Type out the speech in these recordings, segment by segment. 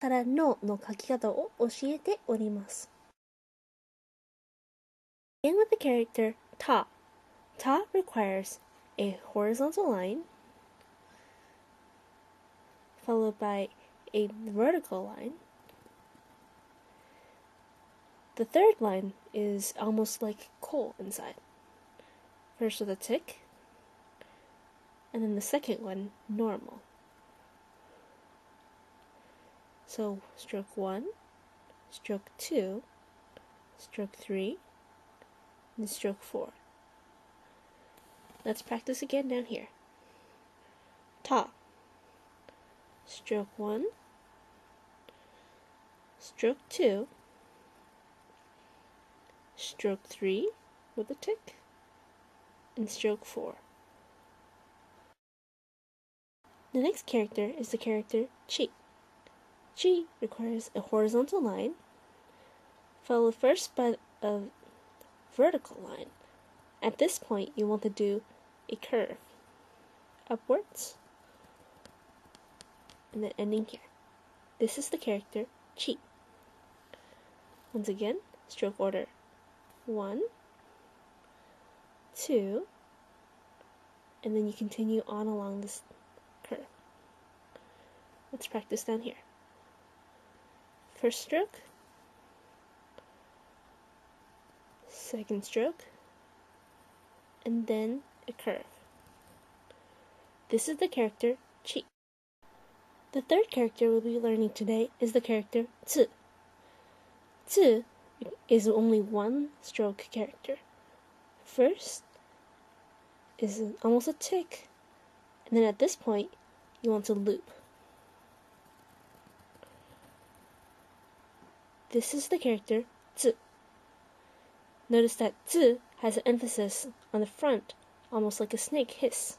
からのの書き方を教えております。Begin with the character ta. Ta requires a horizontal line followed by a vertical line. The third line is almost like coal inside. First with a tick, and then the second one normal. So stroke 1, stroke 2, stroke 3, and stroke 4. Let's practice again down here. Ta. Stroke 1, stroke 2, stroke 3 with a tick, and stroke 4. The next character is the character chi. Chi requires a horizontal line, followed first by a vertical line. At this point, you want to do a curve upwards, and then ending here. This is the character chi. Once again, stroke order 1, 2, and then you continue on along this curve. Let's practice down here. First stroke, second stroke, and then a curve. This is the character chi. The third character we'll be learning today is the character tsu. Tsu is only one stroke character. First is almost a tick, and then at this point you want to loop. This is the character tsu. Notice that tsu has an emphasis on the front, almost like a snake hiss.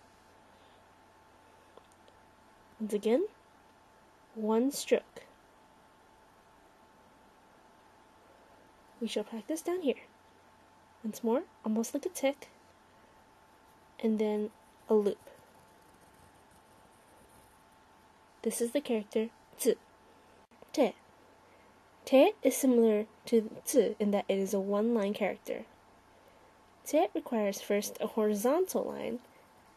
Once again, one stroke. We shall practice down here. Once more, almost like a tick, and then a loop. This is the character tsu. Te. Te is similar to tsu in that it is a one-line character. Te requires first a horizontal line.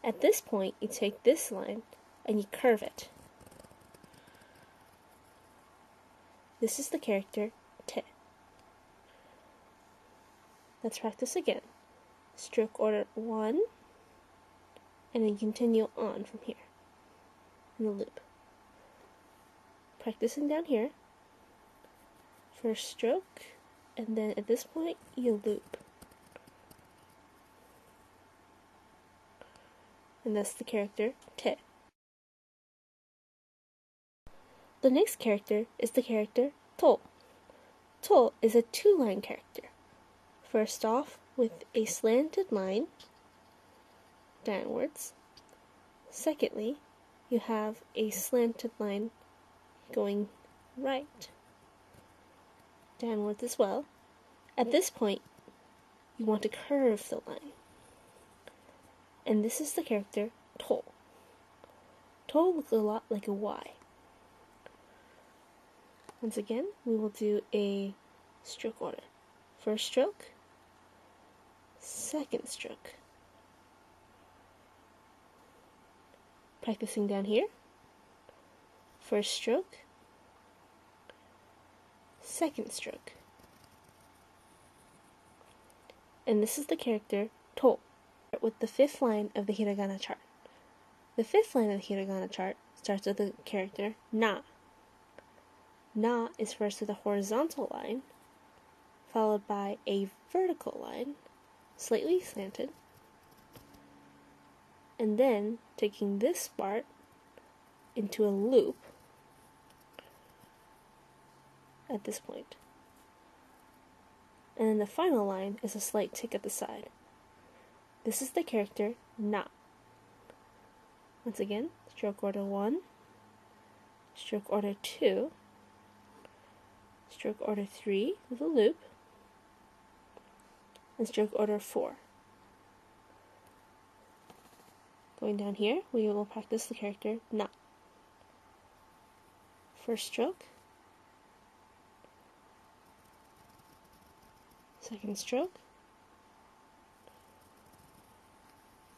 At this point, you take this line and you curve it. This is the character te. Let's practice again. Stroke order 1, and then continue on from here in the loop. Practicing down here. First stroke, and then at this point, you loop. And that's the character te. The next character is the character to. To is a two-line character. First off, with a slanted line downwards. Secondly, you have a slanted line going right, downwards as well. At this point, you want to curve the line. And this is the character to. To looks a lot like a Y. Once again, we will do a stroke order. First stroke, second stroke. Practicing down here. First stroke, second stroke. And this is the character to, with the fifth line of the Hiragana chart. The fifth line of the Hiragana chart starts with the character na. Na is first with a horizontal line, followed by a vertical line, slightly slanted, and then taking this part into a loop at this point. And then the final line is a slight tick at the side. This is the character na. Once again, stroke order 1, stroke order 2, stroke order 3 with a loop, and stroke order 4. Going down here, we will practice the character na. First stroke, second stroke,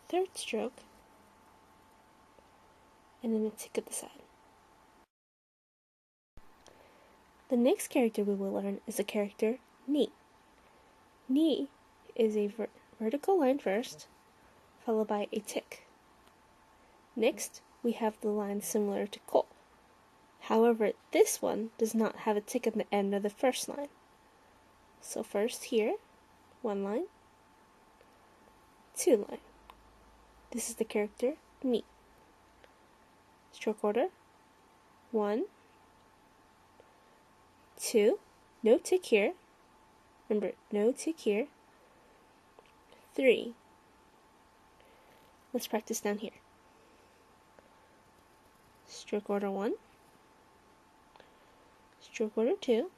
third stroke, and then a tick at the side. The next character we will learn is the character ni. Ni is a vertical line first, followed by a tick. Next, we have the line similar to ko. However, this one does not have a tick at the end of the first line. So first here, one line, two line. This is the character ni. Stroke order, 1, 2, no tick here. Remember, no tick here. 3. Let's practice down here. Stroke order 1, stroke order 2,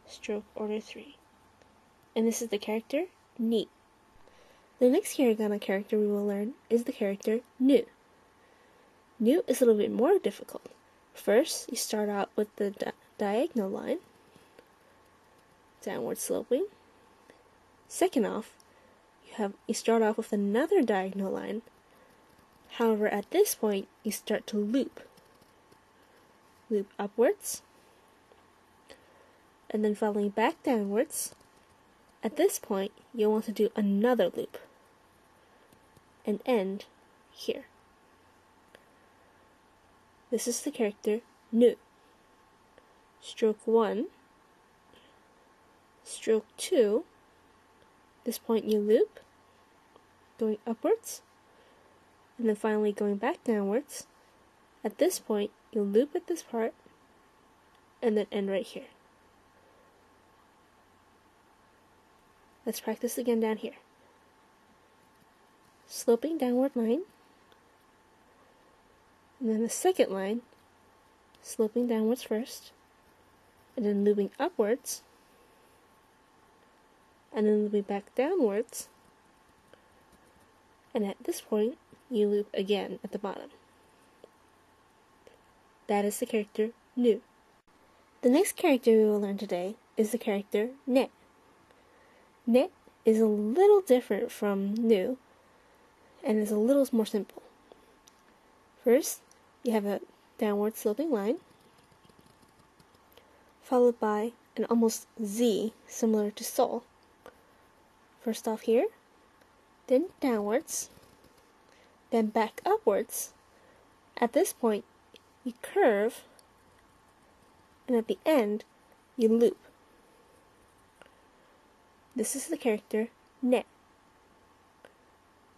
stroke order 3. And this is the character ni. The next hiragana character we will learn is the character nu. Nu is a little bit more difficult. First, you start out with the diagonal line, downward sloping. Second off, you start off with another diagonal line. However, at this point, you start to loop. Loop upwards, and then following back downwards. At this point, you'll want to do another loop and end here. This is the character nu. Stroke 1, stroke 2, this point you loop, going upwards, and then finally going back downwards. At this point, you'll loop at this part, and then end right here. Let's practice again down here. Sloping downward line, and then the second line, sloping downwards first, and then looping upwards, and then looping back downwards, and at this point, you loop again at the bottom. That is the character nu. The next character we will learn today is the character ne. Ne is a little different from nu, and is a little more simple. First, you have a downward sloping line, followed by an almost Z, similar to sol. First off here, then downwards, then back upwards. At this point, you curve, and at the end, you loop. This is the character ne.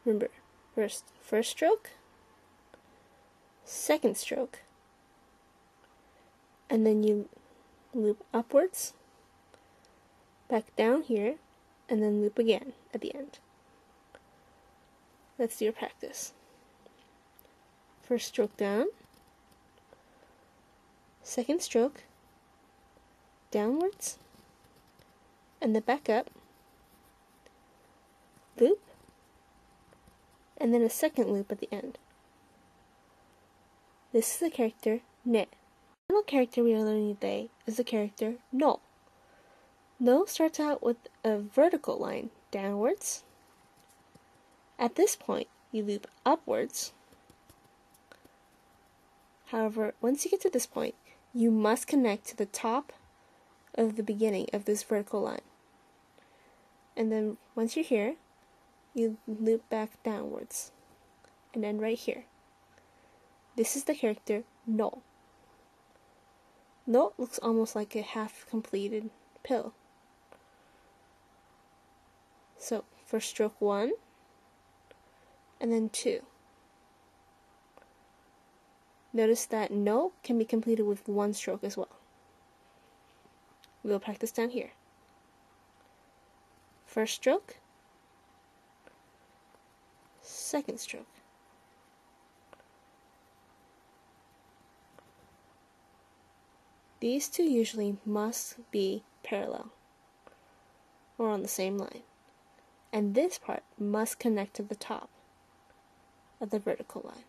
Remember, first stroke, second stroke, and then you loop upwards, back down here, and then loop again at the end. Let's do a practice. First stroke down, second stroke, downwards, and then back up, loop, and then a second loop at the end. This is the character ne. The final character we are learning today is the character no. No starts out with a vertical line downwards. At this point, you loop upwards. However, once you get to this point, you must connect to the top of the beginning of this vertical line. And then once you're here, you loop back downwards and end right here. This is the character no. No looks almost like a half-completed pill. So, first stroke 1, and then 2. Notice that no can be completed with one stroke as well. We'll practice down here. First stroke, second stroke. These two usually must be parallel or on the same line, and this part must connect to the top of the vertical line.